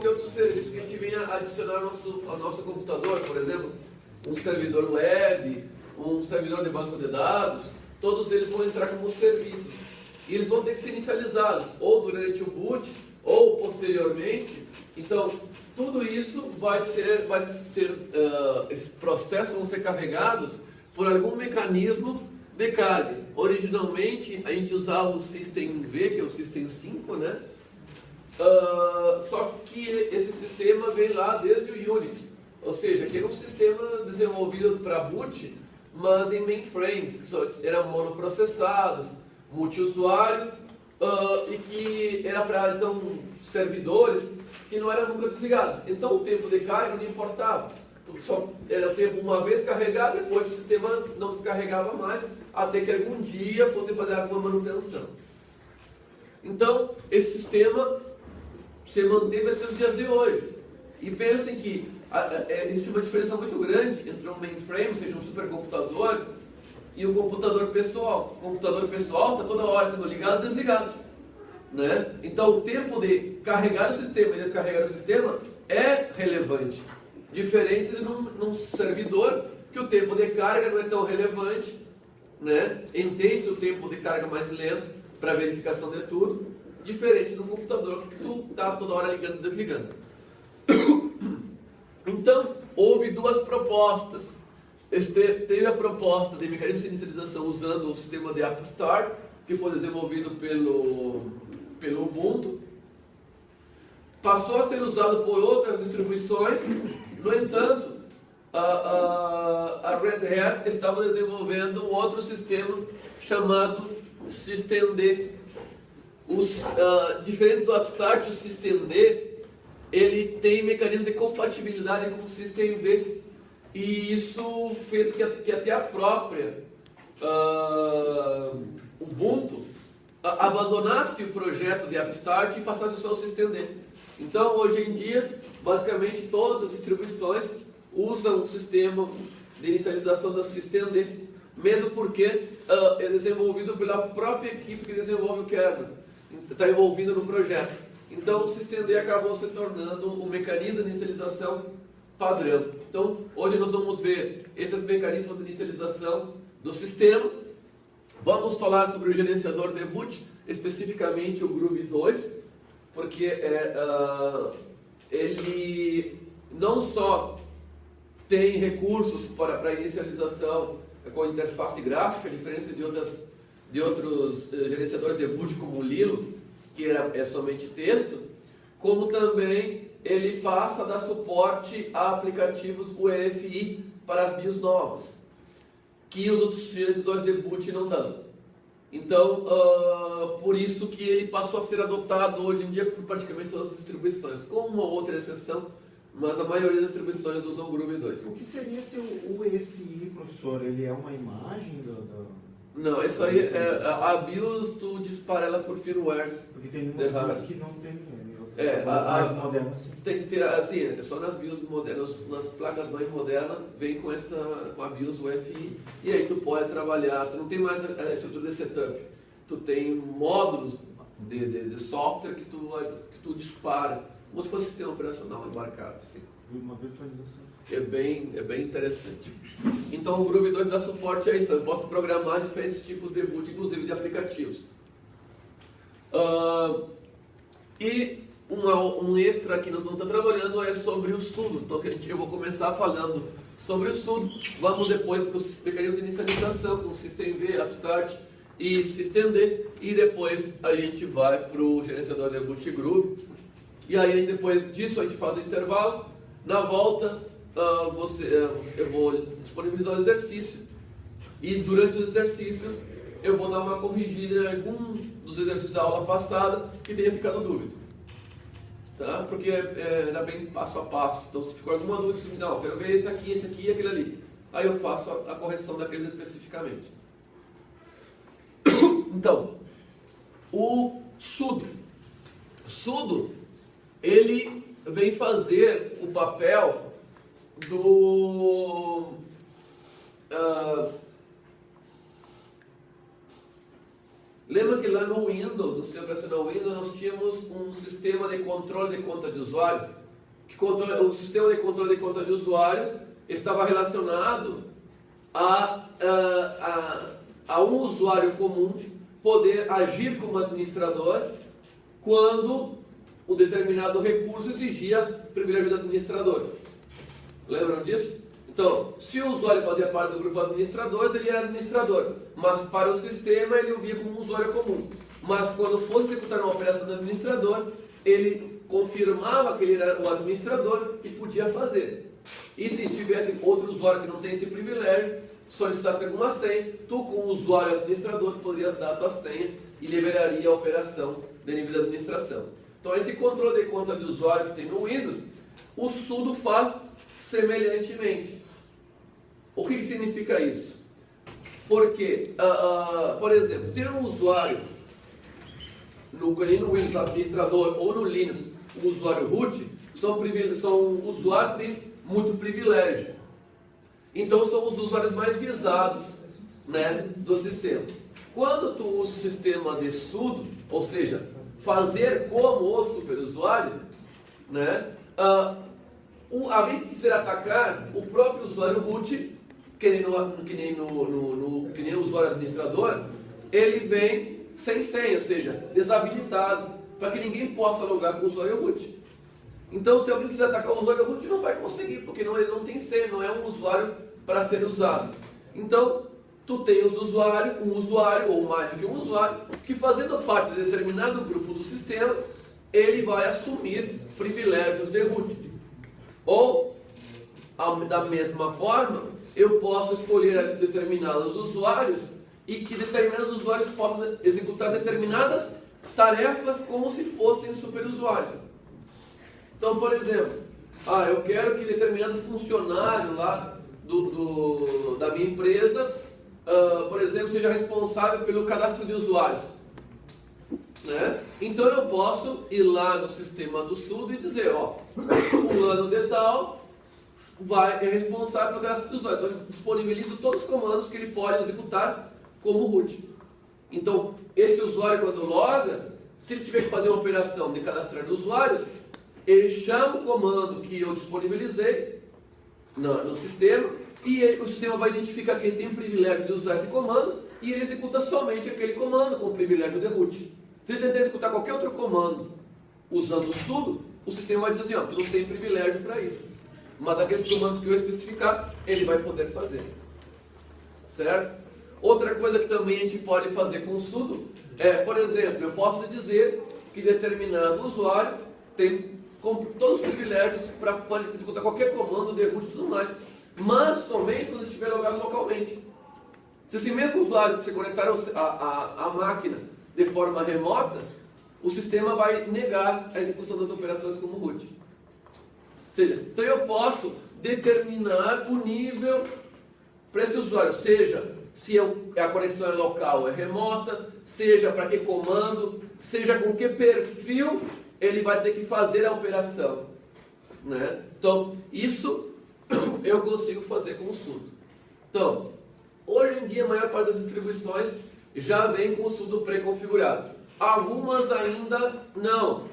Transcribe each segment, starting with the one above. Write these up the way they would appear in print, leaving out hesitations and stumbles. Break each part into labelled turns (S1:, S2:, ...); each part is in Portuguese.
S1: qualquer outro serviço que a gente venha adicionar ao nosso computador, por exemplo, um servidor web, um servidor de banco de dados, todos eles vão entrar como serviços. E eles vão ter que ser inicializados, ou durante o boot, ou posteriormente. Então, tudo isso esses processos vão ser carregados por algum mecanismo de carga. Originalmente, a gente usava o System V, que é o System 5, né? Só que esse sistema vem lá desde o Unix. Ou seja, que era um sistema desenvolvido para boot, mas em mainframes, que só eram monoprocessados, multiusuário, e que era para, então, servidores que não eram nunca desligados. Então, o tempo de carga não importava. Só era o tempo uma vez carregado, depois o sistema não descarregava mais, até que algum dia fosse fazer alguma manutenção. Então, esse sistema se manteve até os dias de hoje. E pensem que existe uma diferença muito grande entre um mainframe, ou seja, um supercomputador, e o computador pessoal. O computador pessoal está toda hora sendo ligado e desligado, né? Então, o tempo de carregar o sistema e descarregar o sistema é relevante. Diferente de num servidor, que o tempo de carga não é tão relevante, né? Entende-se o tempo de carga mais lento para verificação de tudo, diferente de um computador que tu está toda hora ligando e desligando. Então, houve duas propostas. Teve a proposta de mecanismo de inicialização usando o sistema de Upstart, que foi desenvolvido pelo Ubuntu. Passou a ser usado por outras distribuições. No entanto, a Red Hat estava desenvolvendo um outro sistema chamado Systemd. Diferente do Upstart, o Systemd ele tem mecanismo de compatibilidade com o Systemd, e isso fez que até a própria Ubuntu abandonasse o projeto de Upstart e passasse só ao Systemd. Então, hoje em dia, basicamente todas as distribuições usam o sistema de inicialização do Systemd, mesmo porque é desenvolvido pela própria equipe que desenvolve o kernel, está envolvido no projeto. Então, o Systemd acabou se tornando um mecanismo de inicialização padrão. Então, hoje nós vamos ver esses mecanismos de inicialização do sistema. Vamos falar sobre o gerenciador de boot, especificamente o Groovy 2, porque ele não só tem recursos para inicialização com interface gráfica, a diferença de outros gerenciadores de boot como o Lilo, que é somente texto, como também ele passa a dar suporte a aplicativos UEFI para as BIOS novas, que os outros gerenciadores de boot não dão. Então, por isso que ele passou a ser adotado hoje em dia por praticamente todas as distribuições, com uma outra exceção, mas a maioria das distribuições usam o Groovy 2.
S2: O que seria esse UEFI, professor? Ele é uma imagem
S1: Não, isso aí a BIOS tu dispara ela por firmware.
S2: Porque tem umas coisas que não tem,
S1: as
S2: mais modernas sim.
S1: Tem que ter, assim, só nas BIOS modernas, nas placas mãe modernas, vem com a BIOS UEFI, e aí tu pode trabalhar, tu não tem mais a estrutura de setup, tu tem módulos de software que tu dispara, como se fosse sistema operacional embarcado, assim.
S2: Uma virtualização.
S1: É bem interessante. Então o Groovy 2 dá suporte a isso. Então, eu posso programar diferentes tipos de boot, inclusive de aplicativos. E um extra que nós vamos estar trabalhando é sobre o sudo. Então eu vou começar falando sobre o sudo. Vamos depois para os mecanismos de inicialização com o Systemd, Upstart e Systemd. E depois a gente vai para o gerenciador de boot Groovy. E aí depois disso a gente faz o intervalo. Na volta eu vou disponibilizar o exercício, e durante os exercícios eu vou dar uma corrigida em algum dos exercícios da aula passada que tenha ficado dúvida, tá? Porque era bem passo a passo. Então, se ficou alguma dúvida, você me diz, não, eu quero ver esse aqui e aquele ali, aí eu faço a correção daqueles especificamente. Então, o sudo ele vem fazer o papel Lembra que lá no Windows, no sistema operacional Windows, nós tínhamos um sistema de controle de conta de usuário? O sistema de controle de conta de usuário estava relacionado a um usuário comum poder agir como administrador quando um determinado recurso exigia privilégio do administrador. Lembram disso? Então, se o usuário fazia parte do grupo de administradores, ele era administrador, mas para o sistema ele o via como um usuário comum. Mas quando fosse executar uma operação do administrador, ele confirmava que ele era o administrador e podia fazer. E se tivesse outro usuário que não tem esse privilégio, solicitasse alguma senha, tu como usuário administrador, tu poderia dar a tua senha e liberaria a operação de nível de administração. Então esse controle de conta de usuário que tem no Windows, o sudo faz semelhantemente. O que significa isso? Porque, por exemplo, ter um usuário no Windows administrador ou no Linux, o usuário root, são usuários que têm muito privilégio. Então são os usuários mais visados, né, do sistema. Quando tu usa o sistema de sudo, ou seja, fazer como o superusuário, né, alguém que quiser atacar o próprio usuário root, que nem o usuário administrador, ele vem sem senha, ou seja, desabilitado, para que ninguém possa logar com o usuário root. Então, se alguém quiser atacar o usuário root, não vai conseguir, porque ele não tem senha, não é um usuário para ser usado. Então, tu tem um usuário ou mais do que um usuário, que fazendo parte de determinado grupo do sistema, ele vai assumir privilégios de root. Ou, da mesma forma, eu posso escolher determinados usuários e que determinados usuários possam executar determinadas tarefas como se fossem superusuários. Então, por exemplo, eu quero que determinado funcionário lá da minha empresa, por exemplo, seja responsável pelo cadastro de usuários. Né? Então eu posso ir lá no sistema do sudo e dizer, fulano de tal é responsável pelo cadastro de usuários. Então eu disponibilizo todos os comandos que ele pode executar como root. Então, esse usuário quando loga, se ele tiver que fazer uma operação de cadastrar usuários, ele chama o comando que eu disponibilizei no sistema e o sistema vai identificar que ele tem o privilégio de usar esse comando e ele executa somente aquele comando com o privilégio de root. Se ele tentar executar qualquer outro comando usando o sudo, o sistema vai dizer assim, tu não tem privilégio para isso. Mas aqueles comandos que eu especificar, ele vai poder fazer. Certo? Outra coisa que também a gente pode fazer com o sudo é, por exemplo, eu posso dizer que determinado usuário tem todos os privilégios para executar qualquer comando de root e tudo mais, mas somente quando estiver logado localmente. Se esse mesmo usuário se conectar à máquina de forma remota, o sistema vai negar a execução das operações como root. Ou seja, então eu posso determinar o nível para esse usuário, seja se a conexão é local ou é remota, seja para que comando, seja com que perfil ele vai ter que fazer a operação. Né? Então, isso eu consigo fazer com o sudo. Então, hoje em dia a maior parte das distribuições já vem com o sudo pré-configurado. Algumas ainda não.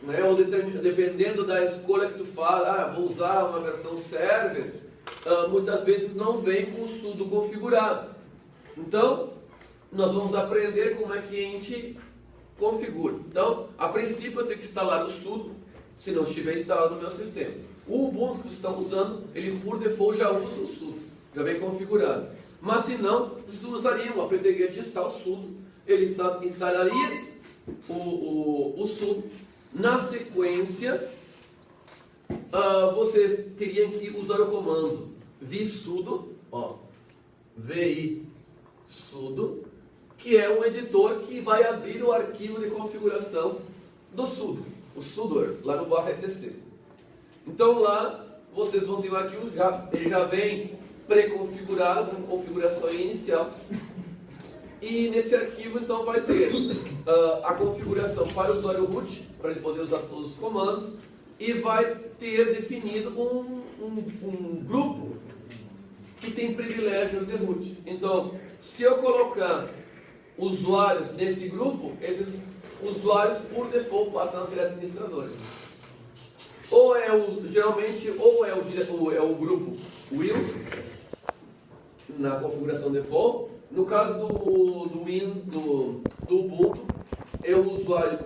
S1: Né? Ou dependendo da escolha que tu faz, vou usar uma versão server, muitas vezes não vem com o sudo configurado. Então, nós vamos aprender como é que a gente configura. Então, a princípio eu tenho que instalar o sudo, se não estiver instalado no meu sistema. O Ubuntu que vocês estão usando, ele por default já usa o sudo, já vem configurado. Mas se não, vocês usariam o apt-get install sudo, ele instalaria o sudo. Na sequência, vocês teriam que usar o comando vsudo, vi sudo, que é um editor que vai abrir o arquivo de configuração do sudo, o sudoers, lá no /etc. Então lá vocês vão ter um arquivo, ele já vem pré-configurado, com configuração inicial. E nesse arquivo então vai ter a configuração para o usuário root, para ele poder usar todos os comandos, e vai ter definido um grupo que tem privilégios de root. Então, se eu colocar usuários nesse grupo, esses usuários por default passam a ser administradores. Geralmente, é o grupo Windows na configuração default. No caso do Ubuntu, é o usuário